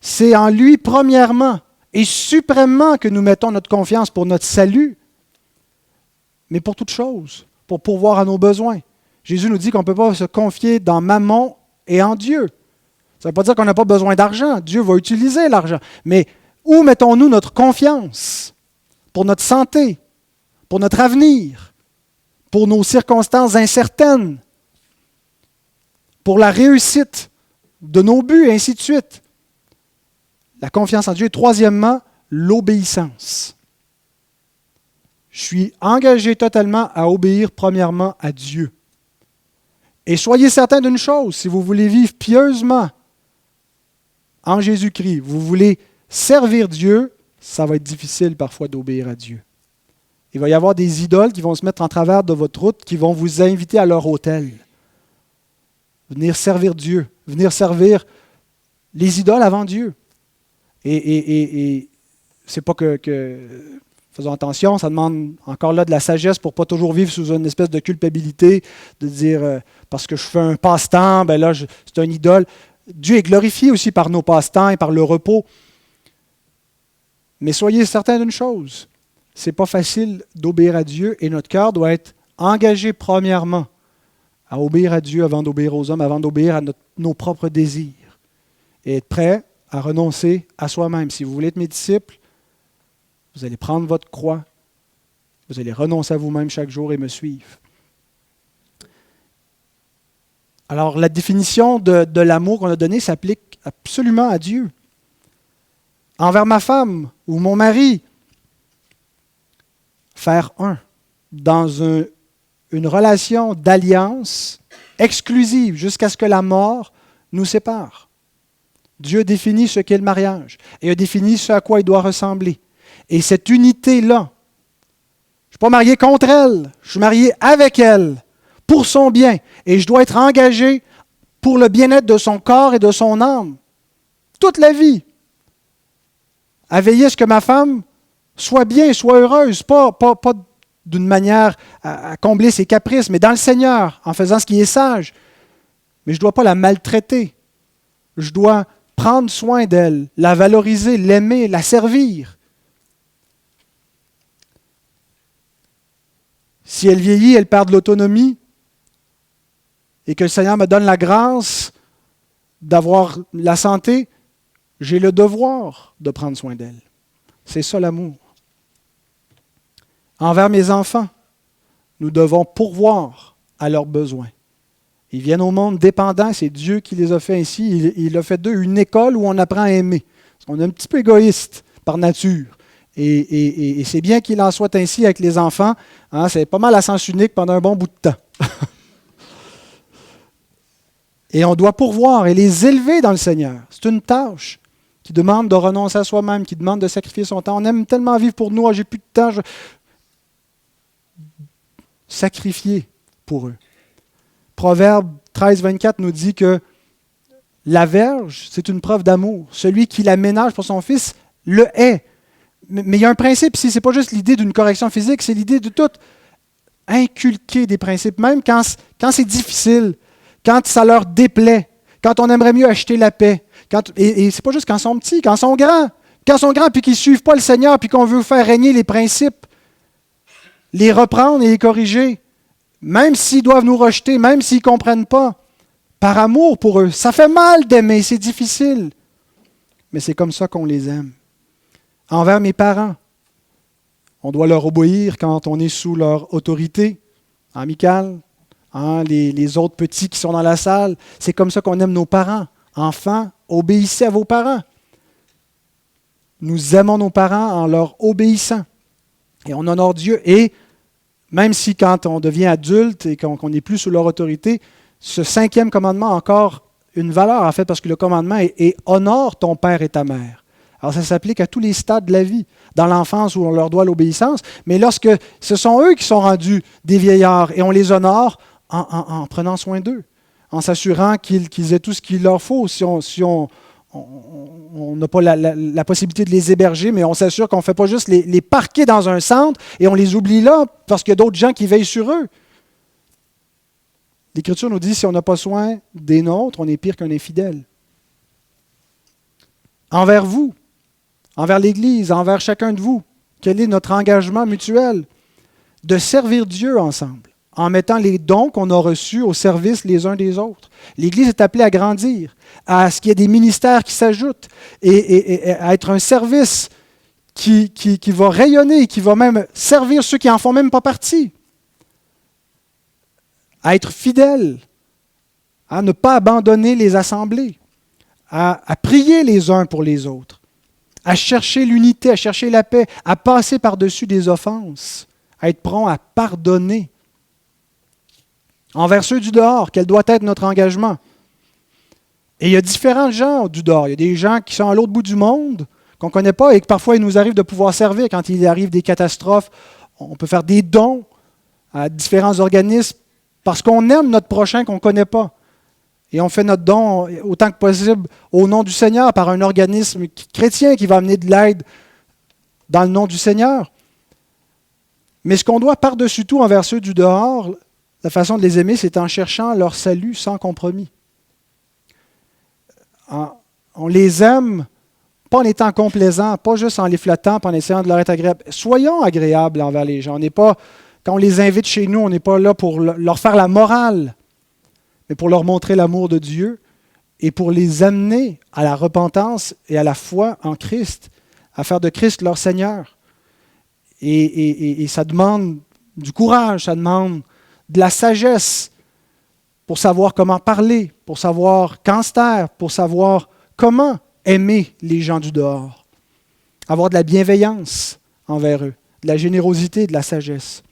Speaker 1: C'est en lui, premièrement et suprêmement, que nous mettons notre confiance pour notre salut, mais pour toute chose, pour pourvoir à nos besoins. Jésus nous dit qu'on ne peut pas se confier dans Mammon et en Dieu. Ça ne veut pas dire qu'on n'a pas besoin d'argent. Dieu va utiliser l'argent. Mais où mettons-nous notre confiance? Pour notre santé, pour notre avenir, pour nos circonstances incertaines, pour la réussite de nos buts, et ainsi de suite. La confiance en Dieu. Et troisièmement, l'obéissance. Je suis engagé totalement à obéir premièrement à Dieu. Et soyez certains d'une chose, si vous voulez vivre pieusement en Jésus-Christ, vous voulez servir Dieu, ça va être difficile parfois d'obéir à Dieu. Il va y avoir des idoles qui vont se mettre en travers de votre route, qui vont vous inviter à leur autel. Venir servir Dieu, venir servir les idoles avant Dieu. Et c'est pas que faisons attention, ça demande encore là de la sagesse pour ne pas toujours vivre sous une espèce de culpabilité, de dire parce que je fais un passe-temps, ben là c'est un idole. Dieu est glorifié aussi par nos passe-temps et par le repos. Mais soyez certains d'une chose, c'est pas facile d'obéir à Dieu et notre cœur doit être engagé premièrement à obéir à Dieu avant d'obéir aux hommes, avant d'obéir à nos propres désirs. Et être prêt à renoncer à soi-même. Si vous voulez être mes disciples, vous allez prendre votre croix, vous allez renoncer à vous-même chaque jour et me suivre. Alors, la définition de l'amour qu'on a donnée s'applique absolument à Dieu. Envers ma femme ou mon mari, faire un dans une relation d'alliance exclusive jusqu'à ce que la mort nous sépare. Dieu définit ce qu'est le mariage et a défini ce à quoi il doit ressembler. Et cette unité-là, je ne suis pas marié contre elle, je suis marié avec elle, pour son bien. Et je dois être engagé pour le bien-être de son corps et de son âme, toute la vie. À veiller à ce que ma femme soit bien, soit heureuse, pas d'une manière à combler ses caprices, mais dans le Seigneur, en faisant ce qui est sage. Mais je ne dois pas la maltraiter. Je dois prendre soin d'elle, la valoriser, l'aimer, la servir. Si elle vieillit, elle perd de l'autonomie et que le Seigneur me donne la grâce d'avoir la santé, j'ai le devoir de prendre soin d'elle. C'est ça l'amour. Envers mes enfants, nous devons pourvoir à leurs besoins. Ils viennent au monde dépendants, c'est Dieu qui les a fait ainsi. Il a fait d'eux une école où on apprend à aimer. On est un petit peu égoïste par nature. Et c'est bien qu'il en soit ainsi avec les enfants. Hein, c'est pas mal à sens unique pendant un bon bout de temps. Et on doit pourvoir et les élever dans le Seigneur. C'est une tâche qui demande de renoncer à soi-même, qui demande de sacrifier son temps. On aime tellement vivre pour nous, j'ai plus de temps. Sacrifier pour eux. Proverbe 13, 24 nous dit que la verge, c'est une preuve d'amour. Celui qui la ménage pour son fils le hait. Mais il y a un principe ici, ce n'est pas juste l'idée d'une correction physique, c'est l'idée de tout inculquer des principes, même quand c'est difficile, quand ça leur déplaît, quand on aimerait mieux acheter la paix. Et ce n'est pas juste quand ils sont petits, quand ils sont grands. Quand ils sont grands puis qu'ils ne suivent pas le Seigneur puis qu'on veut faire régner les principes, les reprendre et les corriger, même s'ils doivent nous rejeter, même s'ils ne comprennent pas, par amour pour eux. Ça fait mal d'aimer, c'est difficile. Mais c'est comme ça qu'on les aime. Envers mes parents, on doit leur obéir quand on est sous leur autorité amicale, hein, les autres petits qui sont dans la salle. C'est comme ça qu'on aime nos parents. Enfants, obéissez à vos parents. Nous aimons nos parents en leur obéissant. Et on honore Dieu. Et même si quand on devient adulte et qu'on n'est plus sous leur autorité, ce 5e commandement a encore une valeur, en fait, parce que le commandement est honore ton père et ta mère. Alors ça s'applique à tous les stades de la vie, dans l'enfance où on leur doit l'obéissance, mais lorsque ce sont eux qui sont rendus des vieillards et on les honore en prenant soin d'eux, en s'assurant qu'ils aient tout ce qu'il leur faut. Si on n'a pas la possibilité de les héberger, mais on s'assure qu'on ne fait pas juste les parquer dans un centre et on les oublie là parce qu'il y a d'autres gens qui veillent sur eux. L'Écriture nous dit, si on n'a pas soin des nôtres, on est pire qu'un infidèle. Envers vous, envers l'Église, envers chacun de vous, quel est notre engagement mutuel? De servir Dieu ensemble, en mettant les dons qu'on a reçus au service les uns des autres. L'Église est appelée à grandir, à ce qu'il y ait des ministères qui s'ajoutent, et à être un service qui va rayonner, qui va même servir ceux qui n'en font même pas partie. À être fidèle, à ne pas abandonner les assemblées, à prier les uns pour les autres, à chercher l'unité, à chercher la paix, à passer par-dessus des offenses, à être prompt à pardonner. Envers ceux du dehors, quel doit être notre engagement? Et il y a différents gens du dehors. Il y a des gens qui sont à l'autre bout du monde, qu'on ne connaît pas et que parfois il nous arrive de pouvoir servir. Quand il arrive des catastrophes, on peut faire des dons à différents organismes parce qu'on aime notre prochain qu'on ne connaît pas. Et on fait notre don autant que possible au nom du Seigneur par un organisme chrétien qui va amener de l'aide dans le nom du Seigneur. Mais ce qu'on doit par-dessus tout envers ceux du dehors, la façon de les aimer, c'est en cherchant leur salut sans compromis. On les aime, pas en étant complaisants, pas juste en les flattant, pas en essayant de leur être agréable. Soyons agréables envers les gens. On n'est pas, quand on les invite chez nous, on n'est pas là pour leur faire la morale, mais pour leur montrer l'amour de Dieu et pour les amener à la repentance et à la foi en Christ, à faire de Christ leur Seigneur. Et ça demande du courage, ça demande de la sagesse pour savoir comment parler, pour savoir quand se taire, pour savoir comment aimer les gens du dehors. Avoir de la bienveillance envers eux, de la générosité, de la sagesse.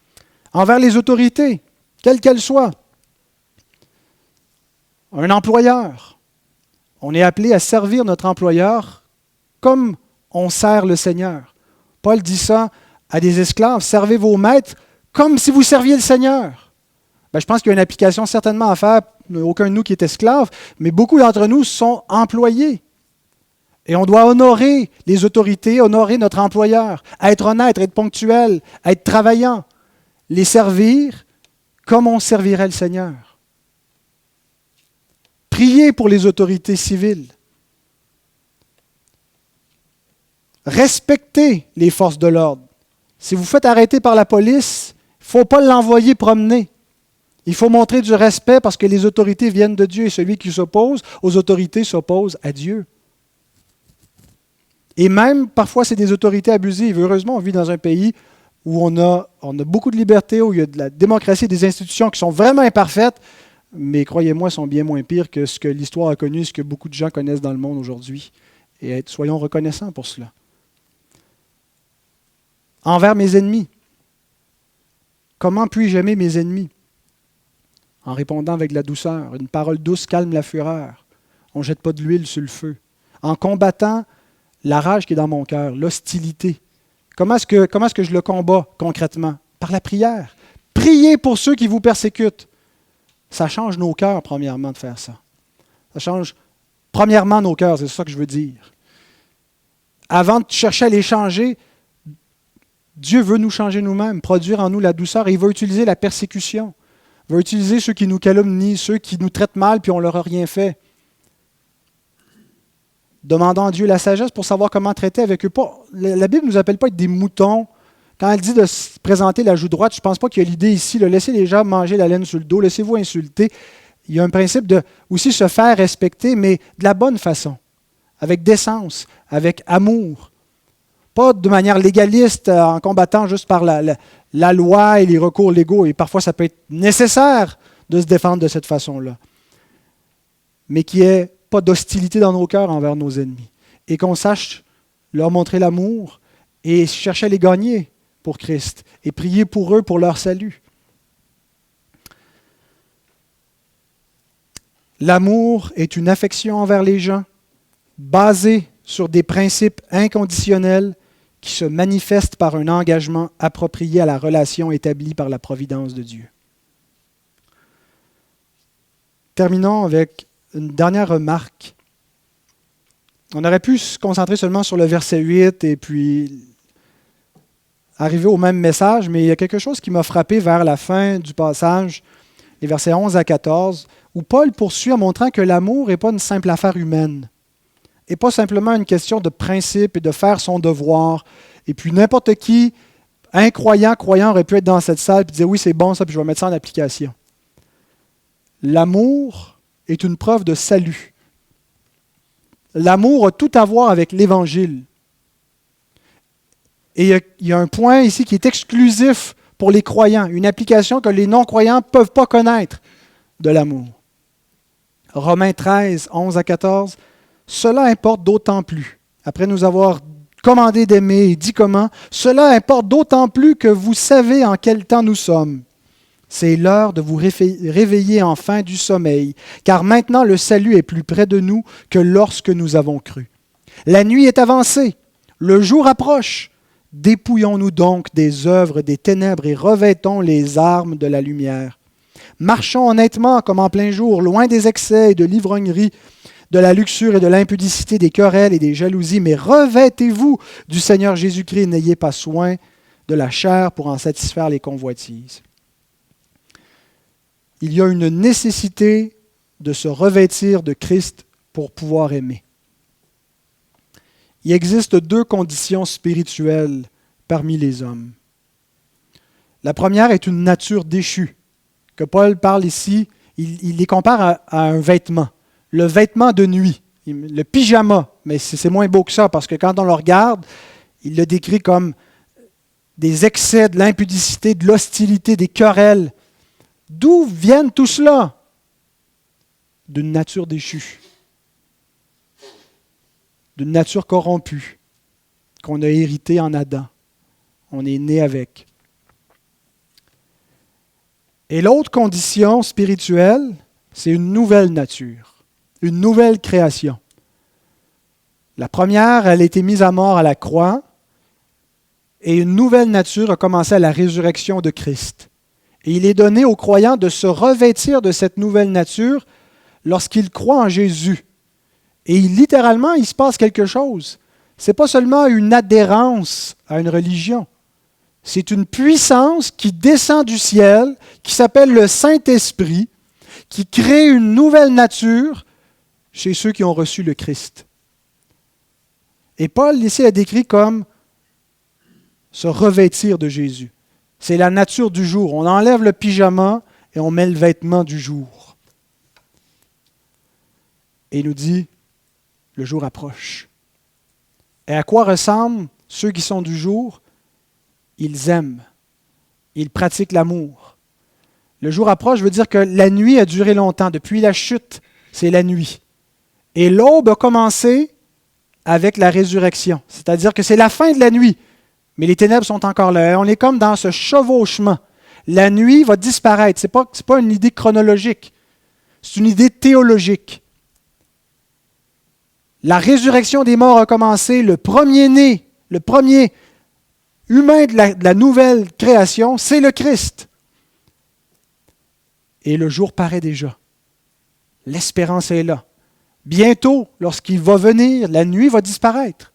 Speaker 1: Envers les autorités, quelles qu'elles soient. Un employeur, on est appelé à servir notre employeur comme on sert le Seigneur. Paul dit ça à des esclaves, servez vos maîtres comme si vous serviez le Seigneur. Je pense qu'il y a une application certainement à faire, aucun de nous qui est esclave, mais beaucoup d'entre nous sont employés. Et on doit honorer les autorités, honorer notre employeur, être honnête, être ponctuel, être travaillant, les servir comme on servirait le Seigneur. Prier pour les autorités civiles. Respecter les forces de l'ordre. Si vous faites arrêter par la police, il ne faut pas l'envoyer promener. Il faut montrer du respect parce que les autorités viennent de Dieu et celui qui s'oppose aux autorités s'oppose à Dieu. Et même, parfois, c'est des autorités abusives. Heureusement, on vit dans un pays où on a beaucoup de liberté, où il y a de la démocratie, des institutions qui sont vraiment imparfaites, mais croyez-moi, sont bien moins pires que ce que l'histoire a connu, ce que beaucoup de gens connaissent dans le monde aujourd'hui. Et soyons reconnaissants pour cela. Envers mes ennemis. Comment puis-je aimer mes ennemis? En répondant avec de la douceur. Une parole douce calme la fureur. On ne jette pas de l'huile sur le feu. En combattant la rage qui est dans mon cœur, l'hostilité. Comment est-ce que je le combats concrètement? Par la prière. Priez pour ceux qui vous persécutent. Ça change nos cœurs, premièrement, de faire ça. Ça change, premièrement, nos cœurs, c'est ça que je veux dire. Avant de chercher à les changer, Dieu veut nous changer nous-mêmes, produire en nous la douceur, et il va utiliser la persécution. Il va utiliser ceux qui nous calomnient, ceux qui nous traitent mal, puis on ne leur a rien fait. Demandons à Dieu la sagesse pour savoir comment traiter avec eux. La Bible ne nous appelle pas à être des moutons. Quand elle dit de se présenter la joue droite, je ne pense pas qu'il y a l'idée ici, laissez les gens manger la laine sur le dos, laissez-vous insulter. Il y a un principe de aussi se faire respecter, mais de la bonne façon, avec décence, avec amour. Pas de manière légaliste, en combattant juste par la loi et les recours légaux. Et parfois, ça peut être nécessaire de se défendre de cette façon-là. Mais qu'il n'y ait pas d'hostilité dans nos cœurs envers nos ennemis. Et qu'on sache leur montrer l'amour et chercher à les gagner pour Christ et prier pour eux, pour leur salut. L'amour est une affection envers les gens basée sur des principes inconditionnels qui se manifestent par un engagement approprié à la relation établie par la providence de Dieu. Terminons avec une dernière remarque. On aurait pu se concentrer seulement sur le verset 8 et puis arriver au même message, mais il y a quelque chose qui m'a frappé vers la fin du passage, les versets 11 à 14, où Paul poursuit en montrant que l'amour n'est pas une simple affaire humaine, et pas simplement une question de principe et de faire son devoir. Et puis n'importe qui, incroyant, croyant, aurait pu être dans cette salle et dire « Oui, c'est bon ça, puis je vais mettre ça en application. » L'amour est une preuve de salut. L'amour a tout à voir avec l'Évangile. Et il y a un point ici qui est exclusif pour les croyants, une application que les non-croyants ne peuvent pas connaître de l'amour. Romains 13, 11 à 14. Cela importe d'autant plus, après nous avoir commandé d'aimer et dit comment, cela importe d'autant plus que vous savez en quel temps nous sommes. C'est l'heure de vous réveiller enfin du sommeil, car maintenant le salut est plus près de nous que lorsque nous avons cru. La nuit est avancée, le jour approche. Dépouillons-nous donc des œuvres des ténèbres et revêtons les armes de la lumière. Marchons honnêtement comme en plein jour, loin des excès et de l'ivrognerie, de la luxure et de l'impudicité, des querelles et des jalousies, mais revêtez-vous du Seigneur Jésus-Christ et n'ayez pas soin de la chair pour en satisfaire les convoitises. Il y a une nécessité de se revêtir de Christ pour pouvoir aimer. Il existe deux conditions spirituelles parmi les hommes. La première est une nature déchue, que Paul parle ici, il les compare à un vêtement. Le vêtement de nuit, le pyjama, mais c'est moins beau que ça, parce que quand on le regarde, il le décrit comme des excès, de l'impudicité, de l'hostilité, des querelles. D'où viennent tout cela? D'une nature déchue, d'une nature corrompue, qu'on a héritée en Adam. On est né avec. Et l'autre condition spirituelle, c'est une nouvelle nature. Une nouvelle création. La première, elle a été mise à mort à la croix et une nouvelle nature a commencé à la résurrection de Christ. Et il est donné aux croyants de se revêtir de cette nouvelle nature lorsqu'ils croient en Jésus. Et littéralement, il se passe quelque chose. Ce n'est pas seulement une adhérence à une religion. C'est une puissance qui descend du ciel, qui s'appelle le Saint-Esprit, qui crée une nouvelle nature chez ceux qui ont reçu le Christ. Et Paul, ici, a décrit comme se revêtir de Jésus. C'est la nature du jour. On enlève le pyjama et on met le vêtement du jour. Et il nous dit, le jour approche. Et à quoi ressemblent ceux qui sont du jour? Ils aiment. Ils pratiquent l'amour. Le jour approche veut dire que la nuit a duré longtemps. Depuis la chute, c'est la nuit. Et l'aube a commencé avec la résurrection. C'est-à-dire que c'est la fin de la nuit, mais les ténèbres sont encore là. On est comme dans ce chevauchement. La nuit va disparaître. Ce n'est pas une idée chronologique. C'est une idée théologique. La résurrection des morts a commencé. Le premier-né, le premier humain de la nouvelle création, c'est le Christ. Et le jour paraît déjà. L'espérance est là. Bientôt, lorsqu'il va venir, la nuit va disparaître.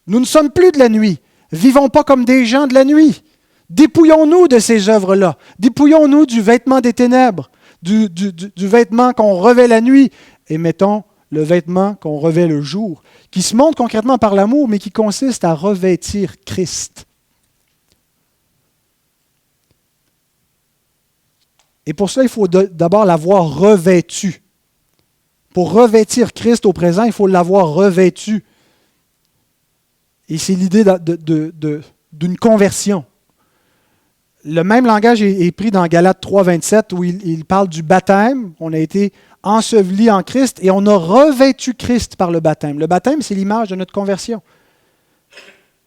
Speaker 1: Nous ne sommes plus de la nuit. Vivons pas comme des gens de la nuit. Dépouillons-nous de ces œuvres-là. Dépouillons-nous du vêtement des ténèbres, du vêtement qu'on revêt la nuit, et mettons le vêtement qu'on revêt le jour, qui se montre concrètement par l'amour, mais qui consiste à revêtir Christ. Et pour cela, il faut d'abord l'avoir revêtu. Pour revêtir Christ au présent, il faut l'avoir revêtu. Et c'est l'idée d'une conversion. le même langage est pris dans Galates 3, 27, où il parle du baptême. On a été ensevelis en Christ et on a revêtu Christ par le baptême. Le baptême, c'est l'image de notre conversion.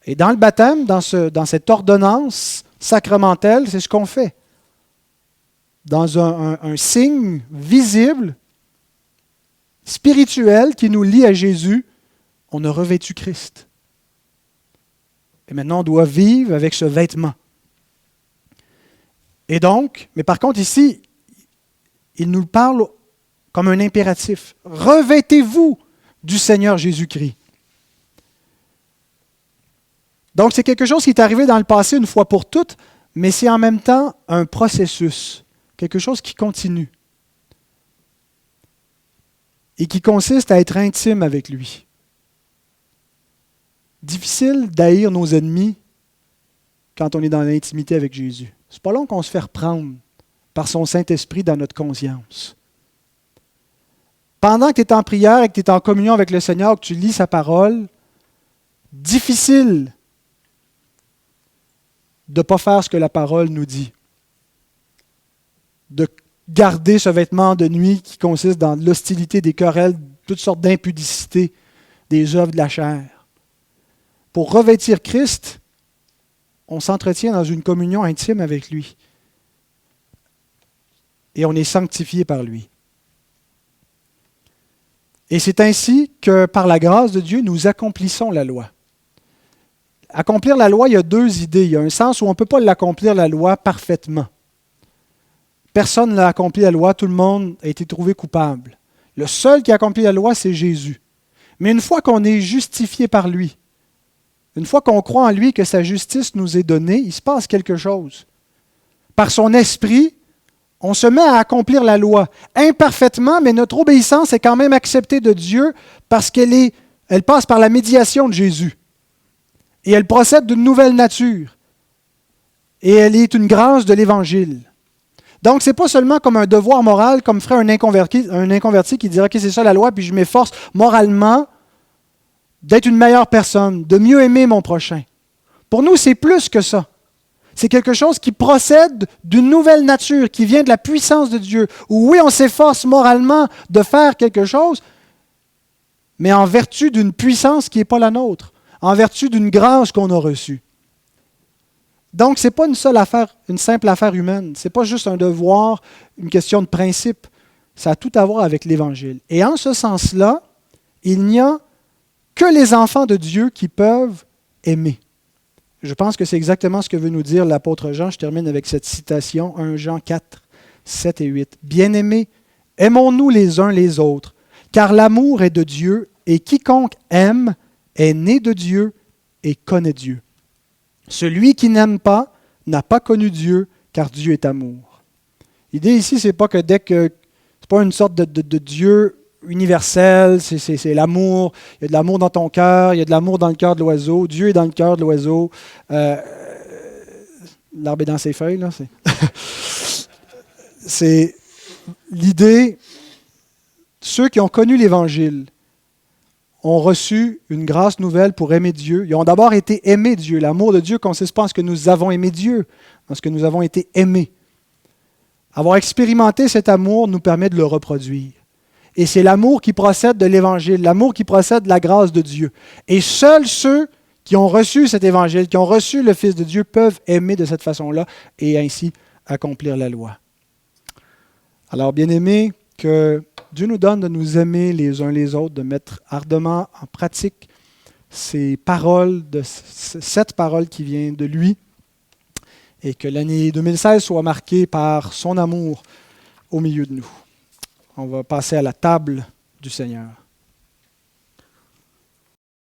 Speaker 1: Et dans le baptême, dans cette ordonnance sacramentelle, c'est ce qu'on fait. Dans un signe visible, spirituel, qui nous lie à Jésus, on a revêtu Christ. Et maintenant, on doit vivre avec ce vêtement. Et donc, mais par contre ici, il nous parle comme un impératif. Revêtez-vous du Seigneur Jésus-Christ. Donc, c'est quelque chose qui est arrivé dans le passé une fois pour toutes, mais c'est en même temps un processus, quelque chose qui continue et qui consiste à être intime avec lui. Difficile d'haïr nos ennemis quand on est dans l'intimité avec Jésus. C'est pas long qu'on se fait reprendre par son Saint-Esprit dans notre conscience. Pendant que tu es en prière et que tu es en communion avec le Seigneur, que tu lis sa parole, difficile de ne pas faire ce que la parole nous dit. De garder ce vêtement de nuit qui consiste dans l'hostilité, des querelles, toutes sortes d'impudicité, des œuvres de la chair. Pour revêtir Christ, on s'entretient dans une communion intime avec lui. Et on est sanctifié par lui. Et c'est ainsi que, par la grâce de Dieu, nous accomplissons la loi. Accomplir la loi, il y a deux idées. Il y a un sens où on ne peut pas l'accomplir, la loi, parfaitement. Personne n'a accompli la loi, tout le monde a été trouvé coupable. Le seul qui a accompli la loi, c'est Jésus. Mais une fois qu'on est justifié par lui, une fois qu'on croit en lui, que sa justice nous est donnée, il se passe quelque chose. Par son esprit, on se met à accomplir la loi. Imparfaitement, mais notre obéissance est quand même acceptée de Dieu parce qu'elle passe par la médiation de Jésus. Et elle procède d'une nouvelle nature. Et elle est une grâce de l'Évangile. Donc, ce n'est pas seulement comme un devoir moral, comme ferait un inconverti qui dirait « Ok, c'est ça la loi, puis je m'efforce moralement d'être une meilleure personne, de mieux aimer mon prochain. » Pour nous, c'est plus que ça. C'est quelque chose qui procède d'une nouvelle nature, qui vient de la puissance de Dieu. Où oui, on s'efforce moralement de faire quelque chose, mais en vertu d'une puissance qui n'est pas la nôtre, en vertu d'une grâce qu'on a reçue. Donc, ce n'est pas une simple affaire humaine. Ce n'est pas juste un devoir, une question de principe. Ça a tout à voir avec l'Évangile. Et en ce sens-là, il n'y a que les enfants de Dieu qui peuvent aimer. Je pense que c'est exactement ce que veut nous dire l'apôtre Jean. Je termine avec cette citation, 1 Jean 4, 7 et 8. « Bien-aimés, aimons-nous les uns les autres, car l'amour est de Dieu, et quiconque aime est né de Dieu et connaît Dieu. Celui qui n'aime pas n'a pas connu Dieu, car Dieu est amour. » L'idée ici, c'est pas que c'est pas une sorte de Dieu universel, c'est l'amour. Il y a de l'amour dans ton cœur, il y a de l'amour dans le cœur de l'oiseau. Dieu est dans le cœur de l'oiseau. L'arbre est dans ses feuilles, là. C'est l'idée. Ceux qui ont connu l'Évangile ont reçu une grâce nouvelle pour aimer Dieu. Ils ont d'abord été aimés Dieu. L'amour de Dieu ne consiste pas en ce que nous avons aimé Dieu, en ce que nous avons été aimés. Avoir expérimenté cet amour nous permet de le reproduire. Et c'est l'amour qui procède de l'Évangile, l'amour qui procède de la grâce de Dieu. Et seuls ceux qui ont reçu cet Évangile, qui ont reçu le Fils de Dieu, peuvent aimer de cette façon-là et ainsi accomplir la loi. Alors, bien-aimés, que Dieu nous donne de nous aimer les uns les autres, de mettre ardemment en pratique ces paroles, cette parole qui vient de lui, et que l'année 2016 soit marquée par son amour au milieu de nous. On va passer à la table du Seigneur.